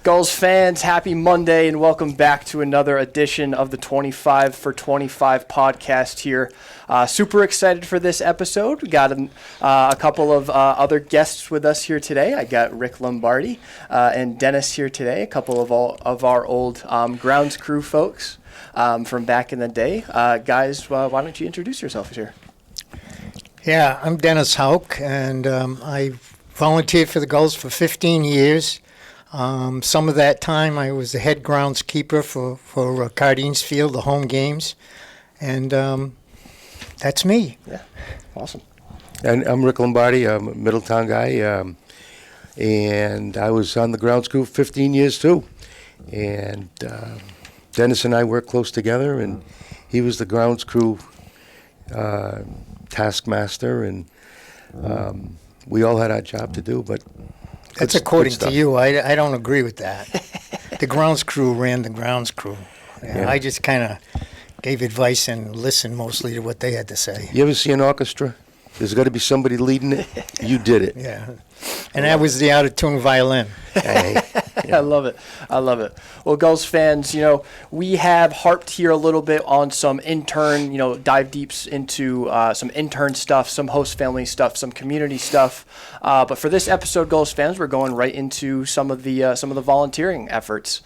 Gulls fans, happy Monday and welcome back to another edition of the 25 for 25 podcast here. Super excited for this episode. We got a couple of other guests with us here today. I got Rick Lombardi and Dennis here today, a couple of our old grounds crew folks from back in the day. Guys, why don't you introduce yourselves here? Yeah, I'm Dennis Hauk, and I volunteered for the Gulls for 15 years. Some of that time I was the head groundskeeper for Cardines Field, the home games, and that's me. Yeah, awesome. And I'm Rick Lombardi. I'm a Middletown guy, and I was on the grounds crew for 15 years too. And Dennis and I worked close together, and he was the grounds crew taskmaster, and we all had our job to do, but that's according to you. I don't agree with that. The grounds crew ran the grounds crew. Yeah. I just kind of gave advice and listened mostly to what they had to say. You ever see an orchestra? There's got to be somebody leading it. You did it. Yeah. And that was the out-of-tune violin. Hey, yeah. I love it. Well, Gulls fans, we have harped here a little bit on some intern, dive deeps into some intern stuff, some host family stuff, some community stuff. But for this episode, Gulls fans, we're going right into some of the volunteering efforts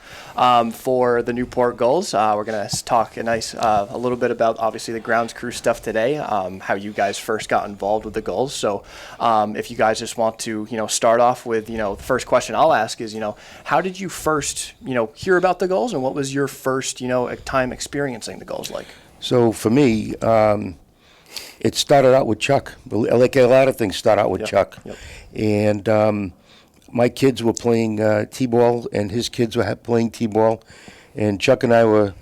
for the Newport Gulls. We're going to talk a little bit about obviously the grounds crew stuff today, how you guys first got involved with the Gulls. So if you guys just want to, start off with, the first question I'll ask is, how did you first, hear about the Gulls, and what was your first, time experiencing the Gulls like? So for me, it started out with Chuck. Like a lot of things start out with Chuck. Yep. And my kids were playing T-ball, and his kids were playing T-ball, and Chuck and I were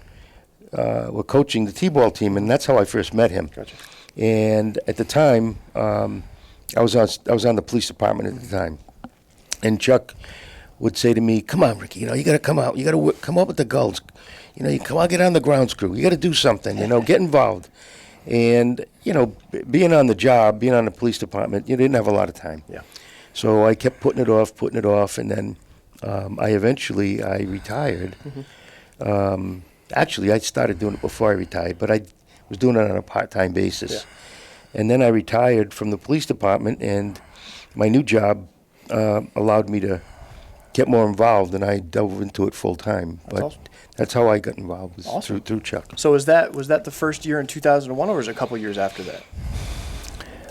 coaching the T-ball team, and that's how I first met him. Gotcha. And at the time, I was on the police department at the time, and Chuck would say to me, "Come on, Ricky, you got to come out. You got to come up with the Gulls. You come out, get on the grounds crew. You got to do something. Get involved." And being on the job, being on the police department, you didn't have a lot of time. Yeah. So I kept putting it off, and then I eventually retired. Mm-hmm. Actually, I started doing it before I retired, but I was doing it on a part-time basis. Yeah. And then I retired from the police department, and my new job allowed me to get more involved, and I dove into it full-time. But awesome. That's how I got involved, was awesome. through Chuck. So was that the first year in 2001, or was it a couple years after that?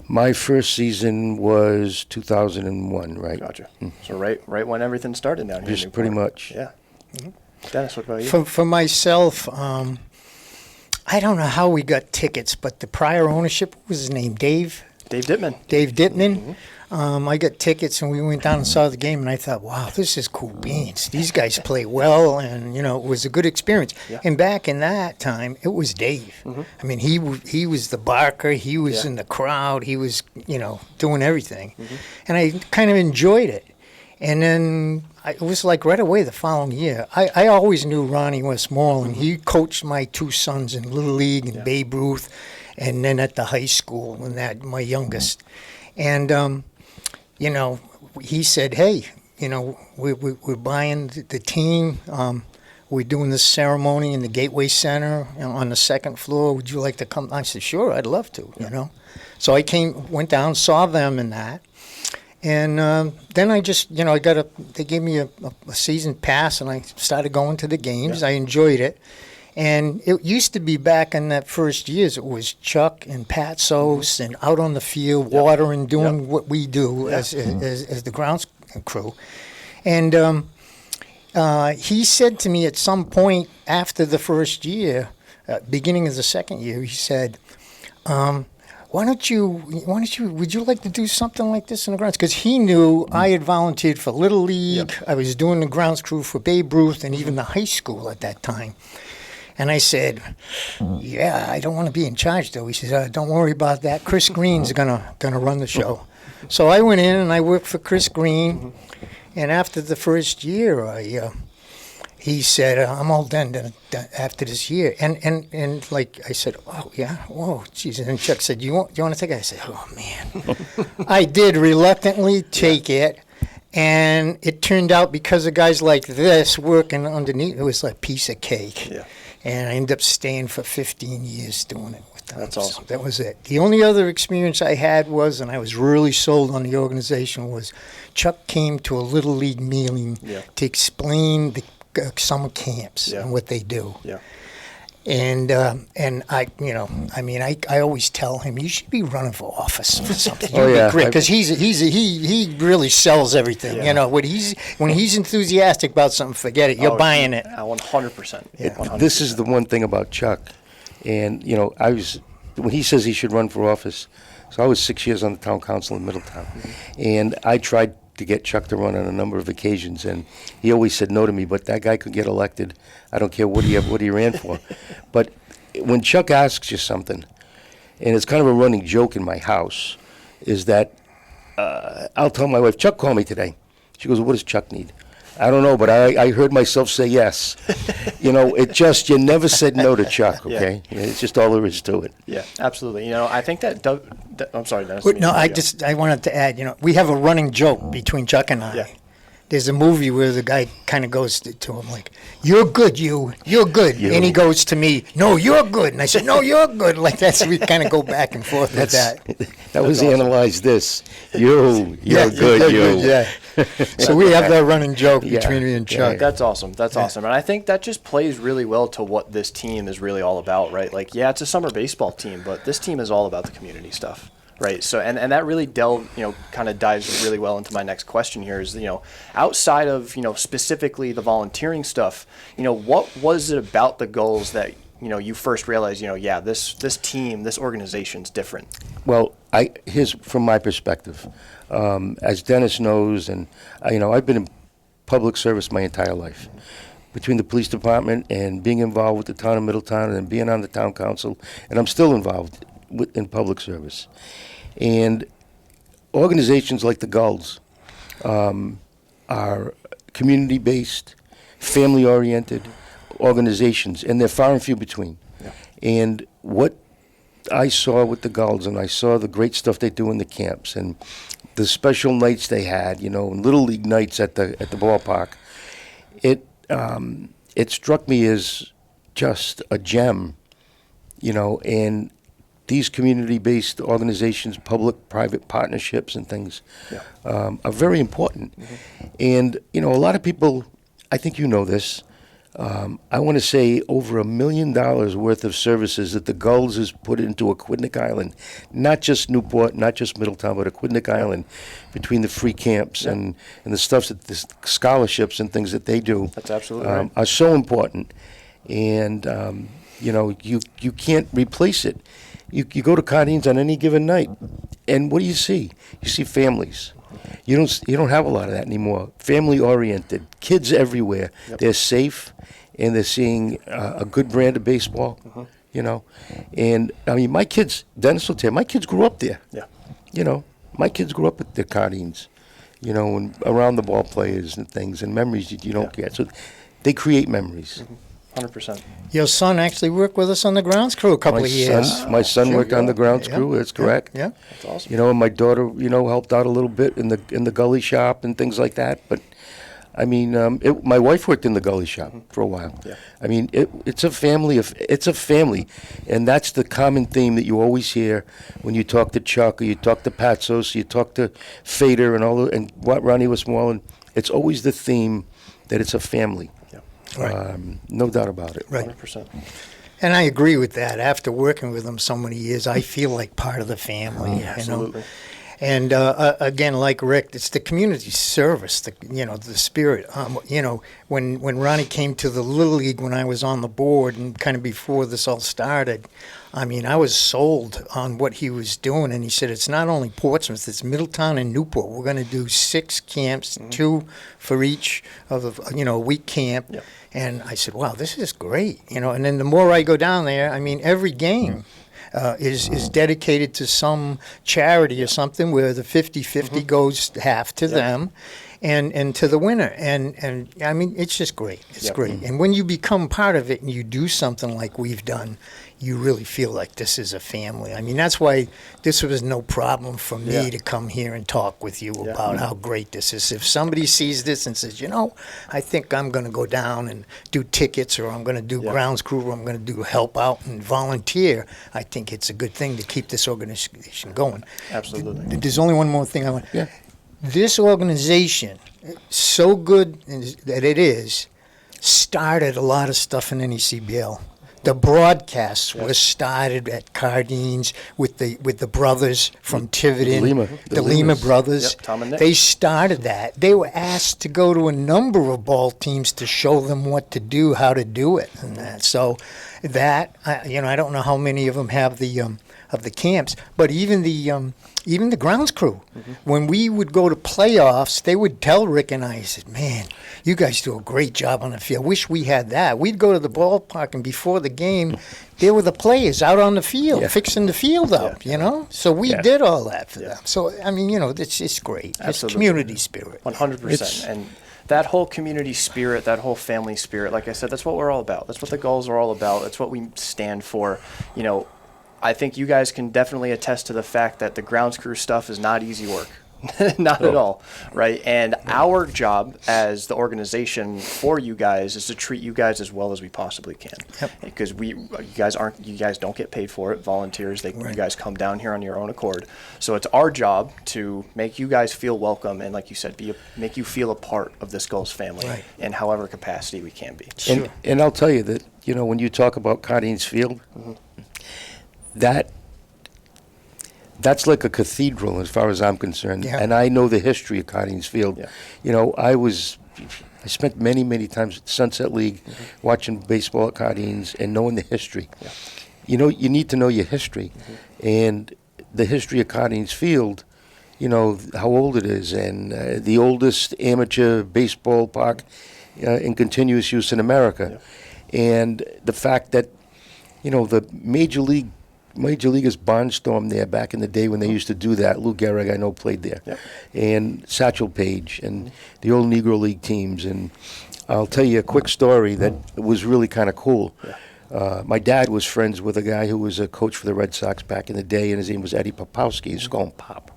My first season was 2001, right? Gotcha. So right when everything started down here. Just pretty much. Yeah. Mm-hmm. Dennis, what about you? For myself, I don't know how we got tickets, but the prior ownership, what was his name? Dave Dittman. Mm-hmm. I got tickets, and we went down and saw the game, and I thought, wow, this is cool beans. These guys play well, and, it was a good experience. Yeah. And back in that time, it was Dave. Mm-hmm. I mean, he was the barker. He was in the crowd. He was, doing everything. Mm-hmm. And I kind of enjoyed it. And then it was like right away the following year. I always knew Ronnie Westmoreland. Mm-hmm. He coached my two sons in Little League and Babe Ruth, and then at the high school, and my youngest. And, he said, hey, we're buying the team. We're doing this ceremony in the Gateway Center on the second floor. Would you like to come? I said, sure, I'd love to, So I went down, saw them in that. And then I just, they gave me a season pass, and I started going to the games. Yeah. I enjoyed it. And it used to be back in that first years, it was Chuck and Pat Sos and out on the field, watering, doing what we do as the grounds crew. And he said to me at some point after the first year, beginning of the second year, he said, would you like to do something like this in the grounds? Because he knew I had volunteered for Little League. Yep. I was doing the grounds crew for Babe Ruth and even the high school at that time. And I said, yeah, I don't want to be in charge, though. He said, don't worry about that. Chris Green's gonna run the show. So I went in and I worked for Chris Green. And after the first year, he said, I'm all done after this year. And like I said, oh, yeah, whoa, geez. And Chuck said, you want to take it? I said, oh, man. I did reluctantly take it. And it turned out because of guys like this working underneath, it was like a piece of cake. Yeah. And I ended up staying for 15 years doing it with them. That's awesome. So that was it. The only other experience I had was, and I was really sold on the organization, was Chuck came to a Little League meeting to explain the summer camps and what they do. Yeah. And I, I always tell him, you should be running for office or something. Oh, yeah. Because he really sells everything. Yeah. You know, when he's enthusiastic about something, forget it. You're buying it. 100%. Yeah. 100%. This is the one thing about Chuck, and when he says he should run for office. So I was 6 years on the town council in Middletown, and I tried to get Chuck to run on a number of occasions, and he always said no to me. But that guy could get elected. I don't care what he ran for. But when Chuck asks you something, and it's kind of a running joke in my house, is that I'll tell my wife, Chuck called me today. She goes, what does Chuck need? I don't know, but I heard myself say yes. You never said no to Chuck, okay? Yeah. It's just all there is to it. Yeah, absolutely. I think that I'm sorry, Dennis. No, I wanted to add, we have a running joke between Chuck and I. Yeah. There's a movie where the guy kind of goes to him like, you're good, you're good. You. And he goes to me, no, you're good. And I said, no, you're good. Like that, so we kind of go back and forth with that. That was awesome. Analyze this. You're good, you. Yeah. So we have that running joke between me and Chuck. That's awesome. That's awesome. And I think that just plays really well to what this team is really all about, right? Like, yeah, it's a summer baseball team, but this team is all about the community stuff. Right. So, and that really kind of dives really well into my next question here is, outside of, specifically the volunteering stuff, what was it about the Gulls that, you first realized, this team, this organization's different? Well, here's from my perspective. As Dennis knows, and, I've been in public service my entire life. Between the police department and being involved with the town of Middletown and being on the town council, and I'm still involved in public service. And organizations like the Gulls are community-based, family-oriented organizations, and they're far and few between. Yeah. And what I saw with the Gulls, and I saw the great stuff they do in the camps, and the special nights they had, and Little League nights at the ballpark, it struck me as just a gem, and these community-based organizations, public-private partnerships and things are very important. Mm-hmm. And, a lot of people, I think you know this, I want to say over $1 million worth of services that the Gulls has put into Aquidneck Island, not just Newport, not just Middletown, but Aquidneck Island, between the free camps and the stuff that the scholarships and things that they do. That's absolutely right. Are so important. And, you can't replace it. You go to Cardines on any given night, and what do you see? You see families. You don't have a lot of that anymore. Family-oriented, kids everywhere. Yep. They're safe, and they're seeing a good brand of baseball, And, my kids, Dennis will tell you, my kids grew up there. Yeah. My kids grew up at the Cardines, and around the ball players and things, and memories you don't get. So they create memories. Mm-hmm. 100%. Your son actually worked with us on the grounds crew a couple of years. My son worked on the grounds crew. That's correct. Yeah. That's awesome. And my daughter, helped out a little bit in the gully shop and things like that. But my wife worked in the gully shop for a while. Yeah. It's a family. It's a family, and that's the common theme that you always hear when you talk to Chuck or you talk to Pat Sosa, you talk to Fader and Ronnie Westmoreland. It's always the theme that it's a family. Right. No doubt about it. Right. 100%. And I agree with that. After working with them so many years, I feel like part of the family. Absolutely. And again, like Rick, it's the community service, the spirit. When Ronnie came to the Little League when I was on the board and kind of before this all started, I was sold on what he was doing. And he said, it's not only Portsmouth, it's Middletown and Newport. We're going to do 6 camps, 2 for each of a week camp. Yep. And I said, wow, this is great. And then the more I go down there, every game is dedicated to some charity or something where the 50-50 goes half to them. and to the winner. And I mean, it's just great. It's great. And when you become part of it and you do something like we've done, you really feel like this is a family. I mean, that's why this was no problem for me to come here and talk with you about how great this is. If somebody sees this and says, I think I'm going to go down and do tickets, or I'm going to do grounds crew, or I'm going to do help out and volunteer, I think it's a good thing to keep this organization going. Absolutely. There's only one more thing I want. This organization, so good that it is, started a lot of stuff in NECBL. The broadcasts was started at Cardines with the brothers from Tiverton, the Lima brothers. Tom and Nick. They started that. They were asked to go to a number of ball teams to show them what to do, how to do it, and that. So that I don't know how many of them have the camps, but even the grounds crew, when we would go to playoffs, they would tell Rick and I, said, "Man, you guys do a great job on the field. Wish we had that." We'd go to the ballpark, and before the game, there were the players out on the field, fixing the field up, So we did all that for them. So, I mean, it's great. Absolutely. It's community spirit. 100%. And that whole community spirit, that whole family spirit, like I said, that's what we're all about. That's what the Gulls are all about. That's what we stand for. I think you guys can definitely attest to the fact that the grounds crew stuff is not easy work. Not at all, right? And our job as the organization for you guys is to treat you guys as well as we possibly can. Because you guys don't get paid for it. Volunteers, you guys come down here on your own accord. So it's our job to make you guys feel welcome and, like you said, make you feel a part of this Gulls family in however capacity we can be. Sure. And I'll tell you that when you talk about Cardines Field, that's like a cathedral as far as I'm concerned. And I know the history of Cardines Field. I spent many, many times at Sunset League watching baseball at Cardines and knowing the history. You need to know your history. And the history of Cardines Field, how old it is, and the oldest amateur baseball park in continuous use in America. And the fact that, the Major Leaguers barnstormed there back in the day when they used to do that. Lou Gehrig, I know, played there. And Satchel Paige and the old Negro League teams. And I'll tell you a quick story that was really kind of cool. My dad was friends with a guy who was a coach for the Red Sox back in the day, and his name was Eddie Popowski. He's called Pop.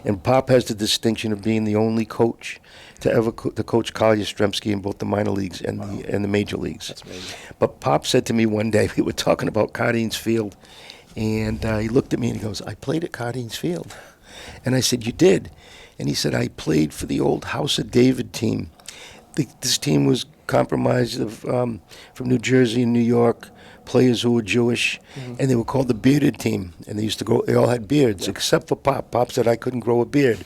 And Pop has the distinction of being the only coach to ever to coach Carl Yastrzemski in both the minor leagues and the major leagues. That's amazing. But Pop said to me one day, we were talking about Cardines Field, and he looked at me and he goes, "I played at Cardines Field." And I said, "You did?" And he said, "I played for the old House of David team." This team was comprised of from New Jersey and New York, players who were Jewish, and they were called the bearded team. And they all had beards, except for Pop. Pop said I couldn't grow a beard.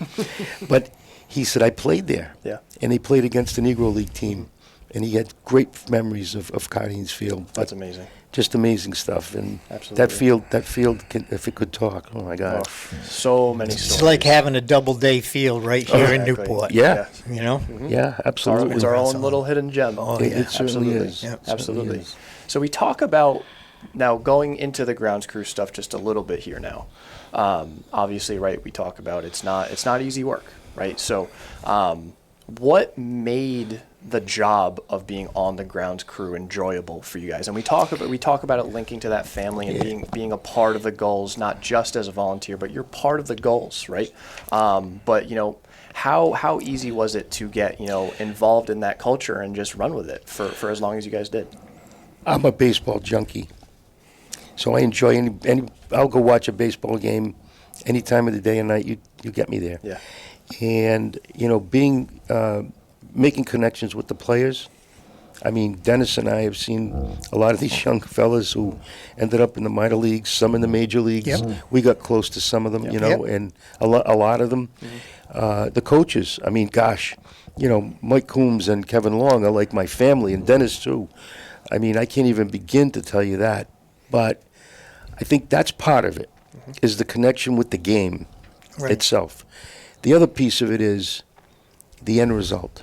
But he said, "I played there." And they played against the Negro League team. And he had great memories of Cardines Field. That's amazing. Just amazing stuff. And Absolutely. that field, if it could talk, oh my God. So many stories. It's like having a double-day field right here in Exactly. Newport. Yeah. Yeah, Absolutely. It's our own little hidden gem. It certainly is. Yep. Absolutely. It certainly is. So we talk about now going into the grounds crew stuff just a little bit here now. Obviously, right, we talk about it's not easy work, right? So what made the job of being on the grounds crew enjoyable for you guys? And we talk about it linking to that family and being a part of the Gulls, not just as a volunteer, but you're part of the Gulls, right? But how easy was it to get involved in that culture and just run with it for as long as you guys did? I'm a baseball junkie, so I enjoy any. I'll go watch a baseball game any time of the day and night. You get me there. Yeah. And making connections with the players. I mean, Dennis and I have seen a lot of these young fellas who ended up in the minor leagues, some in the major leagues. We got close to some of them, and a lot of them. The coaches, I mean, gosh, Mike Coombs and Kevin Long are like my family, and Dennis too. I mean, I can't even begin to tell you that. But I think that's part of it, is the connection with the game itself. The other piece of it is the end result.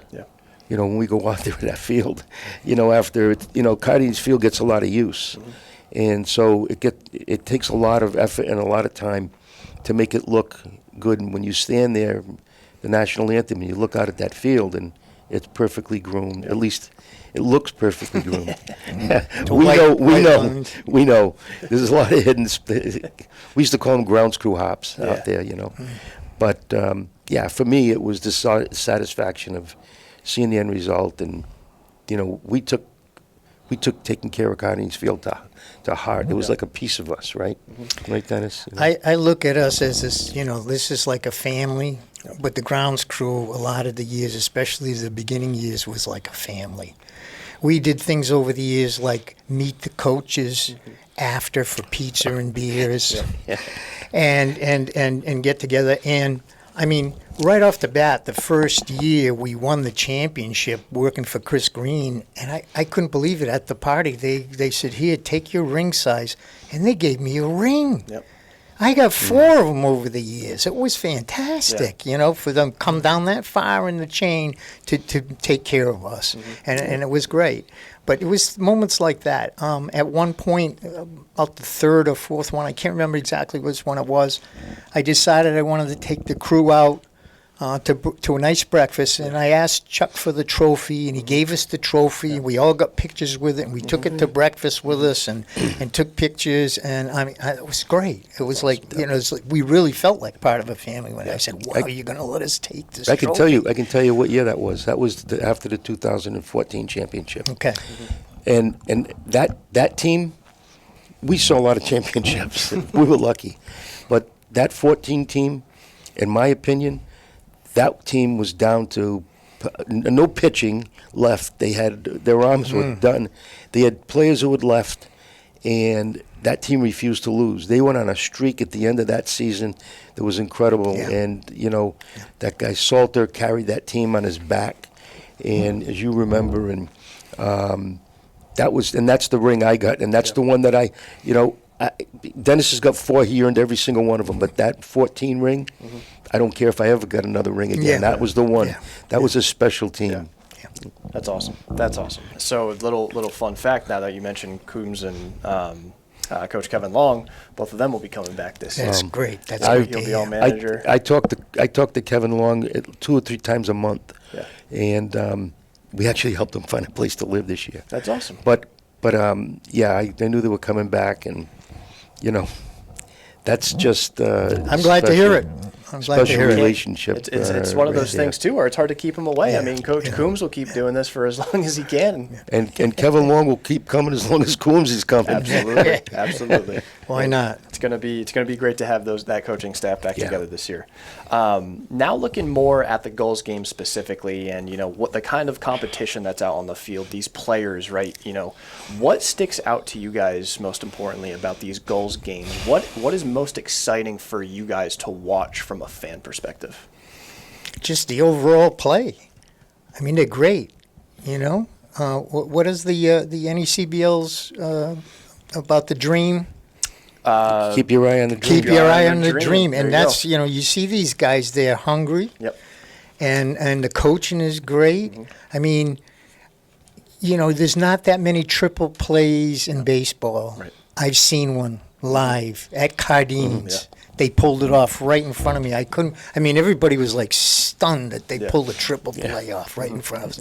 When we go out there in that field, after Cardines Field gets a lot of use, and so it takes a lot of effort and a lot of time to make it look good. And when you stand there, the national anthem, and you look out at that field, and it's perfectly groomed. At least it looks perfectly groomed. We know. There's a lot of hidden. We used to call them grounds crew hops out there, But yeah, for me, it was the satisfaction of seeing the end result, and we took taking care of Carden's Field to heart. It was like a piece of us, right? Right, Dennis? I look at us as this, this is like a family, but the grounds crew, a lot of the years, especially the beginning years, was like a family. We did things over the years like meet the coaches after for pizza and beers, and get together. And I mean, right off the bat, the first year we won the championship working for Chris Green, and I couldn't believe it. At the party, they said, "Here, take your ring size," and they gave me a ring. Yep. I got 4 of them over the years. It was fantastic, for them to come down that far in the chain to take care of us, and it was great. But it was moments like that. At one point, about the 3rd or 4th one, I can't remember exactly which one it was, I decided I wanted to take the crew out to a nice breakfast, and I asked Chuck for the trophy, and he gave us the trophy. We all got pictures with it, and we took it to breakfast with us and took pictures, and I mean, it was great. It was like, it's like we really felt like part of a family when I said, "Wow, you're going to let us take this trophy?" I can tell you what year that was. That was after the 2014 championship. Okay. And that team, we saw a lot of championships. We were lucky. But that 14 team, in my opinion, that team was down to no pitching left. They had their arms were done. They had players who had left, and that team refused to lose. They went on a streak at the end of that season that was incredible. Yeah. And that guy Salter carried that team on his back. And as you remember, and that's the ring I got, and that's the one that Dennis has got 4. He earned every single one of them. But that 14 ring, I don't care if I ever got another ring again. Yeah. That was the one. Yeah. That was a special team. Yeah. That's awesome. That's awesome. So, little fun fact now that you mentioned Coombs and Coach Kevin Long, both of them will be coming back this year. That's great. That's He'll great. be all manager. I talked to Kevin Long 2 or 3 times a month, and we actually helped him find a place to live this year. That's awesome. But yeah, I knew they were coming back, and that's just. I'm glad to hear it. I'm glad to hear it. Relationship. It's one of those right things too, where it's hard to keep him away. Yeah. I mean, Coach Coombs will keep doing this for as long as he can. And Kevin Long will keep coming as long as Coombs is coming. Absolutely, absolutely. Why not? It's gonna be great to have that coaching staff back together this year. Now looking more at the Gulls game specifically, and what the kind of competition that's out on the field, these players, right? What sticks out to you guys most importantly about these Gulls games? What is most exciting for you guys to watch from a fan perspective? Just the overall play. I mean, they're great. What is the NECBL's about the dream? Keep your eye on the dream. Keep your eye on the dream. There And you that's, go. you see these guys, they're hungry. Yep. And the coaching is great. I mean, there's not that many triple plays in baseball. Right. I've seen one live at Carden's. They pulled it off right in front of me. Everybody was like stunned that they pulled a triple play off right in front of us.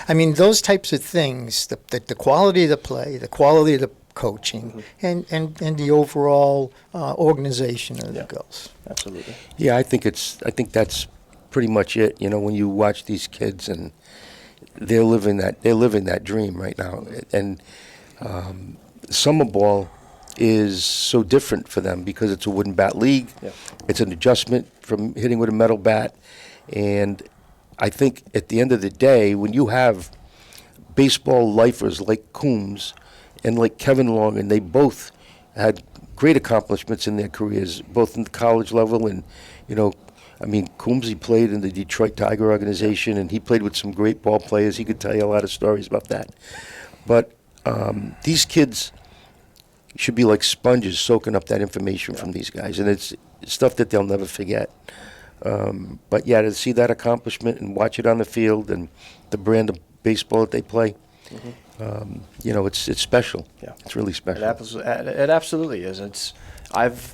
I mean, those types of things, the quality of the play, the quality of the coaching, and the overall organization of the Gulls. Absolutely. Yeah, I think that's pretty much it. When you watch these kids and they're living that dream right now, and summer ball is so different for them because it's a wooden bat league. Yeah. It's an adjustment from hitting with a metal bat, and I think at the end of the day, when you have baseball lifers like Coombs and like Kevin Long, and they both had great accomplishments in their careers, both in the college level and, Coombs, he played in the Detroit Tiger organization, and he played with some great ball players. He could tell you a lot of stories about that. But these kids should be like sponges soaking up that information from these guys, and it's stuff that they'll never forget. But yeah, to see that accomplishment and watch it on the field and the brand of baseball that they play, it's special. Yeah. It's really special. It absolutely is.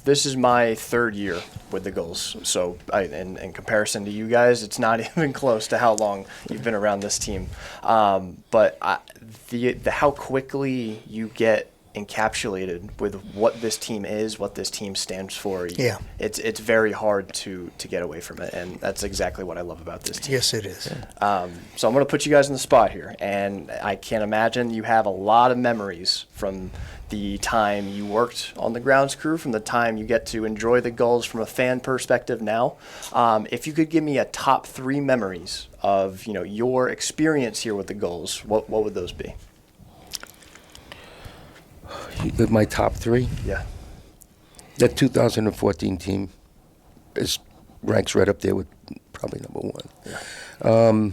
This is my third year with the Gulls, so in comparison to you guys, it's not even close to how long you've been around this team. But how quickly you get encapsulated with what this team is, what this team stands for. Yeah. It's very hard to get away from it, and that's exactly what I love about this team. Yes, it is. So I'm going to put you guys in the spot here, and I can't imagine you have a lot of memories from the time you worked on the grounds crew, from the time you get to enjoy the Gulls from a fan perspective now. If you could give me a top 3 memories of your experience here with the Gulls, what would those be? My top 3? Yeah. That 2014 team ranks right up there with probably number 1.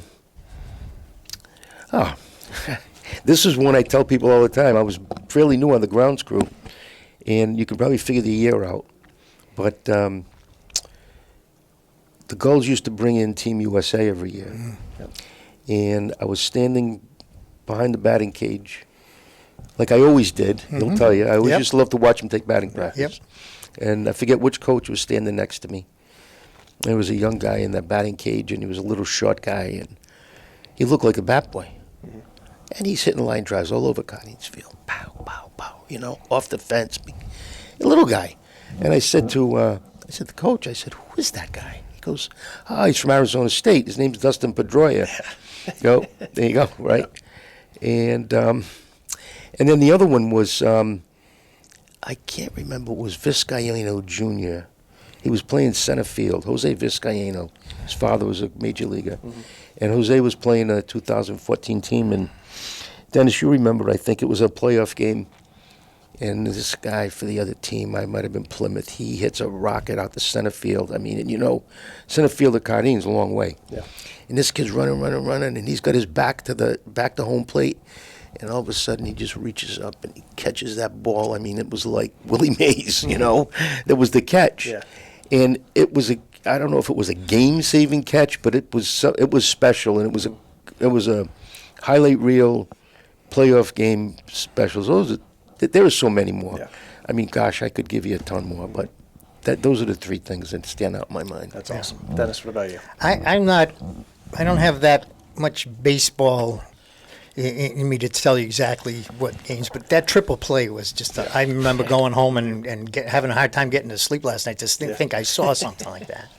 Yeah. This is one I tell people all the time. I was fairly new on the grounds crew, and you can probably figure the year out. But the Gulls used to bring in Team USA every year. Yep. And I was standing behind the batting cage, like I always did. He'll tell you. I always used to love to watch him take batting practice. Yep. And I forget which coach was standing next to me. There was a young guy in that batting cage, and he was a little short guy, and he looked like a bat boy. And he's hitting line drives all over Cardinals Field. Pow, pow, pow, off the fence. A little guy. And I said to the coach, I said, who is that guy? He goes, he's from Arizona State. His name's Dustin Pedroia. There you go, right? And then the other one was, I can't remember, it was Vizcaino Jr. He was playing center field, Jose Vizcaino. His father was a major leaguer. And Jose was playing a 2014 team, and Dennis, you remember, I think it was a playoff game, and this guy for the other team, I might have been Plymouth, he hits a rocket out the center field. I mean, and center field at Cardinals is a long way. Yeah. And this kid's running, and he's got his back to home plate, and all of a sudden he just reaches up and he catches that ball. I mean, it was like Willie Mays, That was the catch. Yeah. And it was I don't know if it was a game-saving catch, but it was special, and it was a highlight reel playoff game specials. There are so many more. Yeah. I mean, gosh, I could give you a ton more, but those are the 3 things that stand out in my mind. That's awesome. Dennis, what about you? I don't have that much baseball in me to tell you exactly what games, but that triple play was just, I remember going home and having a hard time getting to sleep last night, just think I saw something like that.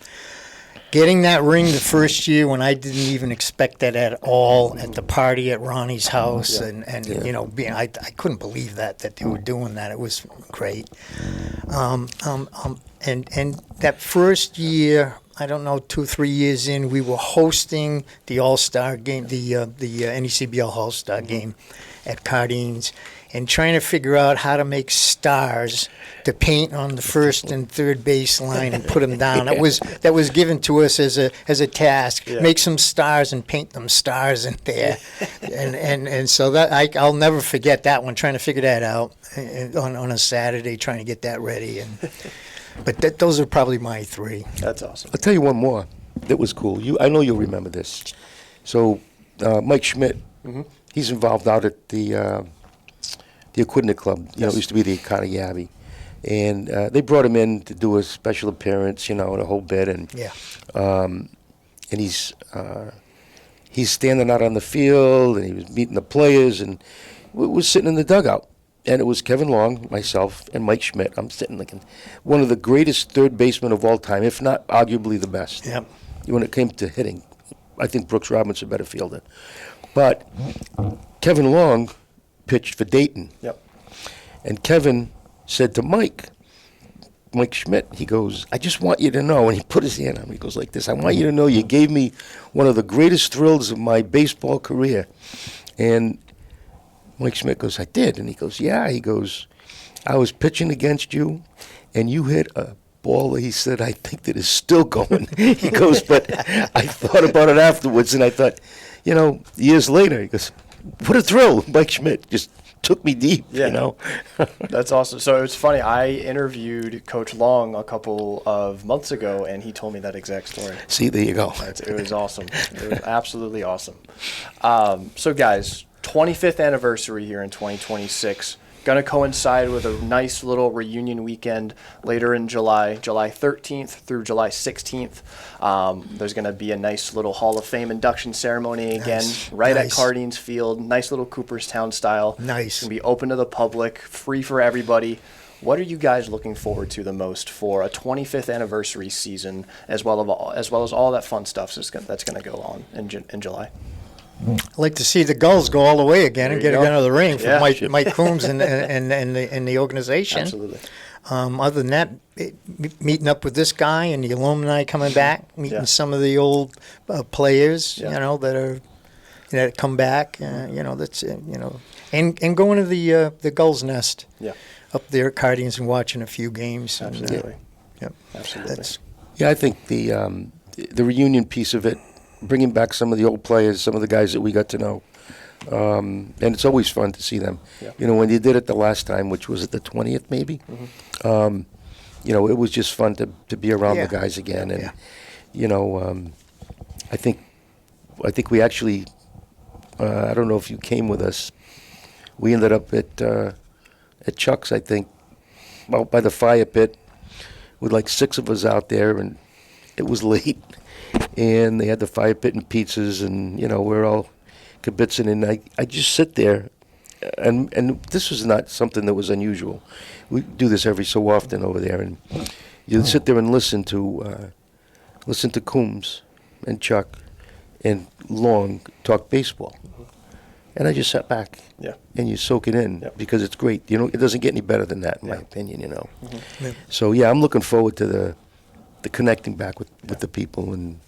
Getting that ring the first year when I didn't even expect that at all at the party at Ronnie's house, and I couldn't believe that they were doing that. It was great. And that first year, I don't know, 2-3 years in, we were hosting the All-Star game, the NECBL All-Star game at Cardines, and trying to figure out how to make stars to paint on the first and third base line and put them down. That was given to us as a task. Yeah. Make some stars and paint them stars in there, and so that I'll never forget that one. Trying to figure that out on a Saturday, trying to get that ready. But those are probably my 3. That's awesome. I'll tell you one more that was cool. I know you'll remember this. So Mike Schmidt, he's involved out at the Aquidneck Club. It used to be the Economy. And they brought him in to do a special appearance, and a whole bit. And he's standing out on the field, and he was meeting the players, and we was sitting in the dugout. And it was Kevin Long, myself, and Mike Schmidt. I'm sitting thinking, one of the greatest third basemen of all time, if not arguably the best. Yep. When it came to hitting, I think Brooks Robinson's a better fielder. But Kevin Long pitched for Dayton. Yep. And Kevin said to Mike Schmidt, he goes, I just want you to know, and he put his hand on me, he goes like this, I want you to know you gave me one of the greatest thrills of my baseball career. And Mike Schmidt goes, I did. And he goes, yeah. He goes, I was pitching against you, and you hit a ball, he said, I think that is still going. He goes, but I thought about it afterwards, and I thought, years later, he goes, what a thrill. Mike Schmidt just took me deep, That's awesome. So it was funny. I interviewed Coach Long a couple of months ago, and he told me that exact story. See, there you go. It was awesome. It was absolutely awesome. So, guys, 25th anniversary here in 2026. going to coincide with a nice little reunion weekend later in July, July 13th through July 16th. There's going to be a nice little Hall of Fame induction ceremony again, right at Cardines Field. Nice little Cooperstown style. Nice. It's going to be open to the public, free for everybody. What are you guys looking forward to the most for a 25th anniversary season, as well as all that fun stuff that's going to go on in July? I'd like to see the Gulls go all the way again and get another ring from Mike Coombs and the organization. Absolutely. Other than that, meeting up with this guy and the alumni coming back, meeting some of the old players, that come back, and going to the Gulls Nest. Yeah. Up there at Cardines and watching a few games. Absolutely. Absolutely. I think the reunion piece of it, bringing back some of the old players, some of the guys that we got to know, and it's always fun to see them. Yeah. When you did it the last time, which was at the 20th maybe, it was just fun to be around the guys again. And, I think we actually, I don't know if you came with us, we ended up at Chuck's, I think, out by the fire pit, with like 6 of us out there, and it was late, and they had the fire pit and pizzas, and we're all kibitzing, and I just sit there, and this was not something that was unusual. We do this every so often over there, and you sit there and listen to Coombs and Chuck and Long talk baseball. And I just sat back, and you soak it in because it's great. It doesn't get any better than that, in my opinion. Mm-hmm. Yeah. So I'm looking forward to the connecting back with the people, and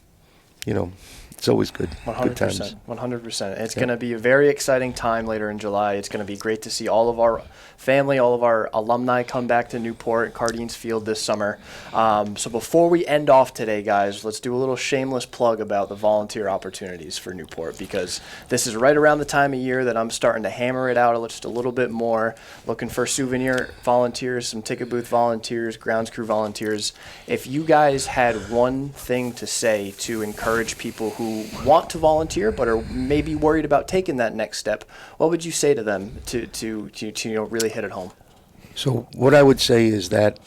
it's always good. 100%. Good times. 100%. It's going to be a very exciting time later in July. It's going to be great to see all of our family, all of our alumni come back to Newport, Cardines Field this summer. So before we end off today, guys, let's do a little shameless plug about the volunteer opportunities for Newport, because this is right around the time of year that I'm starting to hammer it out just a little bit more, looking for souvenir volunteers, some ticket booth volunteers, grounds crew volunteers. If you guys had one thing to say to encourage people who want to volunteer but are maybe worried about taking that next step, what would you say to them to really hit it home? So what I would say is that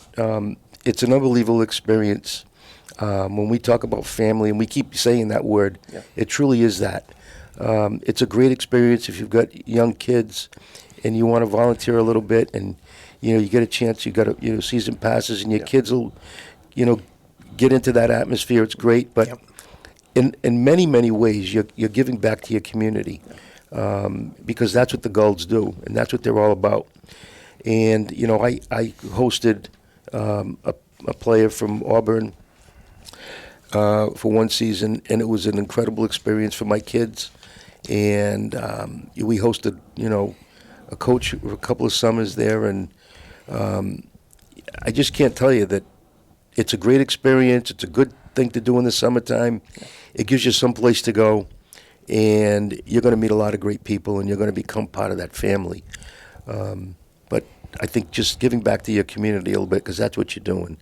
it's an unbelievable experience. When we talk about family, and we keep saying that word, it truly is that. It's a great experience if you've got young kids and you want to volunteer a little bit, and you get a chance. You got season passes, and your kids will get into that atmosphere. It's great, but in many ways you're giving back to your community, because that's what the Gulls do, and that's what they're all about. And I hosted a player from Auburn for one season, and it was an incredible experience for my kids. And we hosted a coach for a couple of summers there, and I just can't tell you that it's a great experience. It's a good thing to do in the summertime. It gives you some place to go, and you're going to meet a lot of great people, and you're going to become part of that family. But I think just giving back to your community a little bit, because that's what you're doing,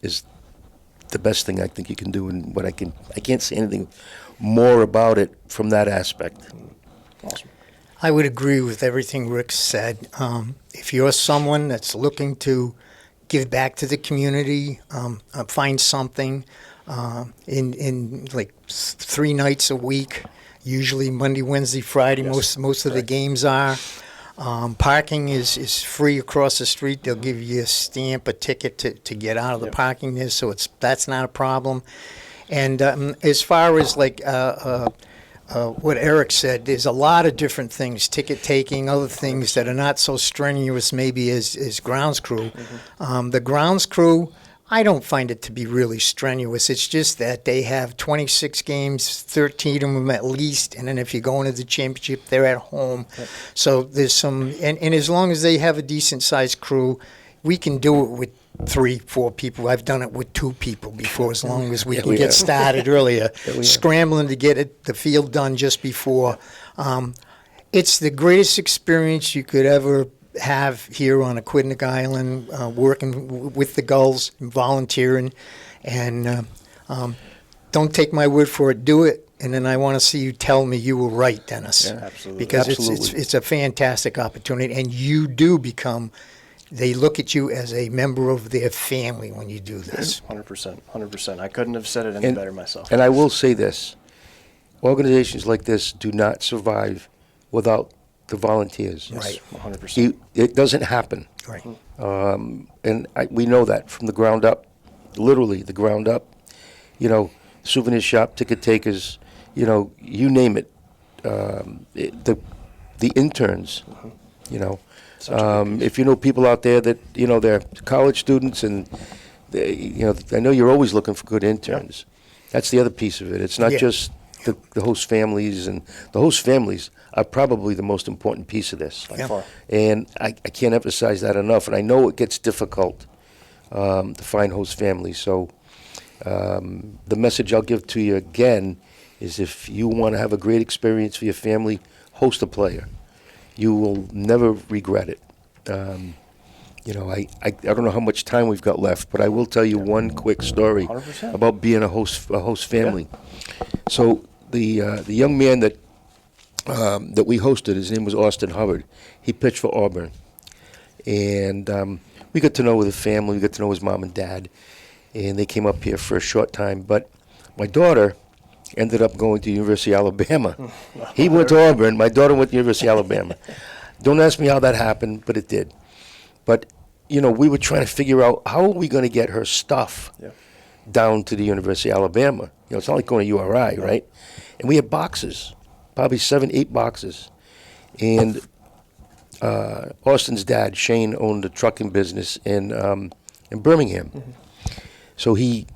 is the best thing I think you can do. And I can't say anything more about it from that aspect. Awesome. I would agree with everything Rick said. If you're someone that's looking to give back to the community, find something in like 3 nights a week, usually Monday, Wednesday, Friday. Most of the games are. Parking is free across the street. They'll give you a stamp, a ticket to get out of the parking there, so that's not a problem. And as far as like what Eric said, there's a lot of different things, ticket taking, other things that are not so strenuous maybe as grounds crew. Mm-hmm. The grounds crew, I don't find it to be really strenuous. It's just that they have 26 games, 13 of them at least, and then if you go into the championship, they're at home. Yep. So there's some, and as long as they have a decent-sized crew, we can do it with 3-4 people. I've done it with 2 people before, as long as we can get started earlier. Scrambling to get the field done just before. It's the greatest experience you could ever have here on Aquidneck Island, working with the Gulls and volunteering. And don't take my word for it. Do it. and then I want to see you tell me you were right, Dennis. Yeah, absolutely. Because Absolutely. it's a fantastic opportunity, and you do become. They look at you as a member of their family when you do this. 100%. 100%. I couldn't have said it any better myself. And I will say this, organizations like this do not survive without the volunteers. Right. 100%. It doesn't happen. Right. And we know that from the ground up, literally the ground up. You know, souvenir shop, ticket takers, you know, you name it. The interns, you know. If you know people out there that, you know, they're college students and, they, you know, I know you're always looking for good interns. That's the other piece of it. It's not Yeah. just the host families, and the host families are probably the most important piece of this. By far. And I can't emphasize that enough. And I know it gets difficult to find host families. So the message I'll give to you again is, if you want to have a great experience for your family, host a player. You will never regret it. You know, I don't know how much time we've got left, but I will tell you one quick story 100%. about being a host family. So the young man that we hosted, his name was Austin Hubbard. He pitched for Auburn, and we got to know the family. We got to know his mom and dad, and they came up here for a short time. But my daughter ended up going to University of Alabama. He went to Auburn. My daughter went to University of Alabama. Don't ask me how that happened, but it did. But, you know, we were trying to figure out, how are we going to get her stuff down to the University of Alabama? You know, it's not like going to URI, right? And we had boxes, probably 7, 8 boxes. And Austin's dad, Shane, owned a trucking business in Birmingham. So we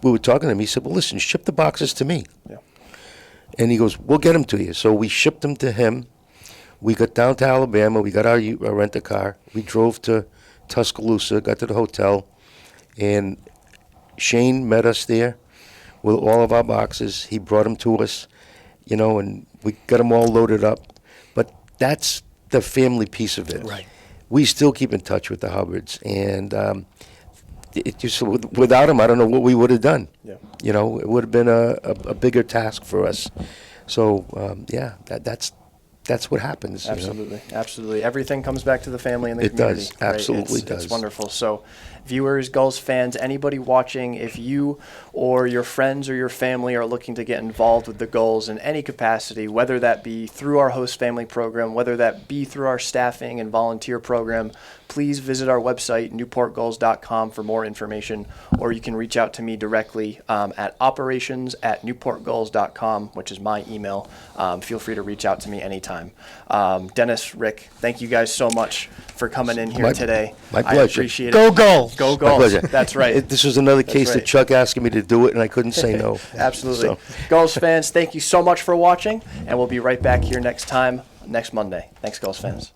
were talking to him. He said, well, listen, ship the boxes to me. Yeah. And he goes, we'll get them to you. So we shipped them to him. We got down to Alabama. We got our rent-a-car. We drove to Tuscaloosa, got to the hotel, and Shane met us there with all of our boxes. He brought them to us, you know, and we got them all loaded up. But that's the family piece of it. Right. We still keep in touch with the Hubbards, and it just, without them, I don't know what we would have done. Yeah. You know, it would have been a bigger task for us. So, yeah, that's what happens. Absolutely, absolutely. Everything comes back to the family and the It community. does, absolutely right? It's does. wonderful. So, viewers, Gulls fans, anybody watching, if you or your friends or your family are looking to get involved with the Gulls in any capacity, whether that be through our host family program, whether that be through our staffing and volunteer program, please visit our website, newportgulls.com, for more information, or you can reach out to me directly at operations@newportgulls.com, which is my email. Feel free to reach out to me anytime. Dennis, Rick, thank you guys so much for coming in here today. My I pleasure. appreciate it. Go Gulls! Go My Gulls. pleasure. That's right. This was another case right. that Chuck asking me to do it, and I couldn't say no. Absolutely. So. Gulls fans, thank you so much for watching, and we'll be right back here next Monday. Thanks, Gulls fans.